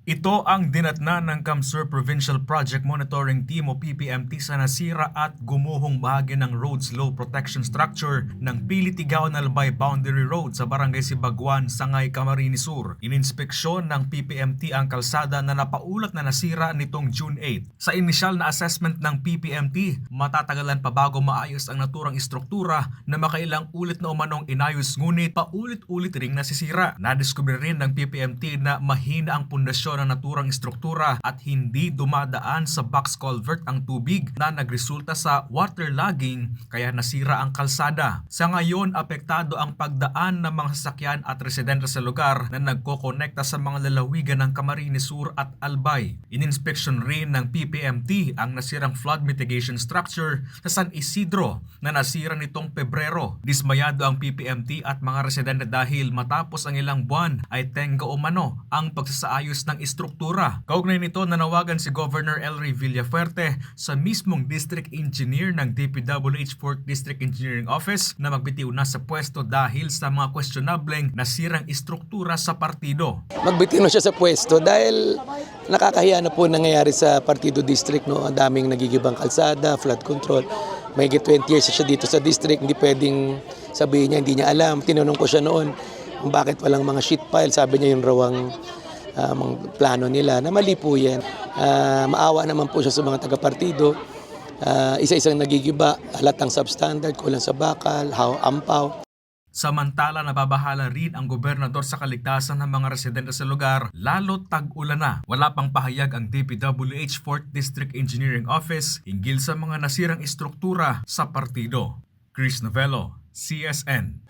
Ito ang dinatna ng Kamsur Provincial Project Monitoring Team o PPMT sa nasira at gumuhong bahagi ng road slow protection structure ng Pili-Tigaon-Albay Boundary Road sa Barangay Sibagwan, Sangay, Camarines Sur. Ininspeksyon ng PPMT ang kalsada na napaulat na nasira nitong June 8. Sa inisyal na assessment ng PPMT, matatagalan pa bago maayos ang naturang istruktura na makailang ulit na umanong inayos ngunit paulit-ulit ring nasisira. Nadiskubre rin ng PPMT na mahina ang pundasyon ng naturang istruktura at hindi dumadaan sa box culvert ang tubig na nagresulta sa waterlogging kaya nasira ang kalsada. Sa ngayon, apektado ang pagdaan ng mga sasakyan at residente sa lugar na nagkokonekta sa mga lalawigan ng Camarines Sur at Albay. Ininspeksyon rin ng PPMT ang nasirang flood mitigation structure sa San Isidro na nasira nitong Pebrero. Dismayado ang PPMT at mga residente dahil matapos ang ilang buwan ay tengga umano ang pagsasaayos ng istruktura. Kaugnay nito, nanawagan si Governor Elry Villafuerte sa mismong District Engineer ng DPWH 4th District Engineering Office na magbitiw na sa pwesto dahil sa mga questionableng nasirang istruktura sa partido. Magbitiw na siya sa pwesto dahil nakakahiya na po nangyayari sa Partido District. No? Ang daming nagigibang kalsada, flood control. May 20 years siya dito sa district, hindi pwedeng sabihin niya, hindi niya alam. Tinanong ko siya noon, bakit walang mga sheet pile, sabi niya yung rawang plano nila, na mali po yan. Maawa naman po siya sa mga taga-partido. Isa-isang nagigiba, halatang substandard, kulang sa bakal, ampaw. Samantala, nababahala rin ang gobernador sa kaligtasan ng mga residente sa lugar, lalo tag-ulan na. Wala pang pahayag ang DPWH 4th District Engineering Office hinggil sa mga nasirang istruktura sa partido. Chris Novello, CSN.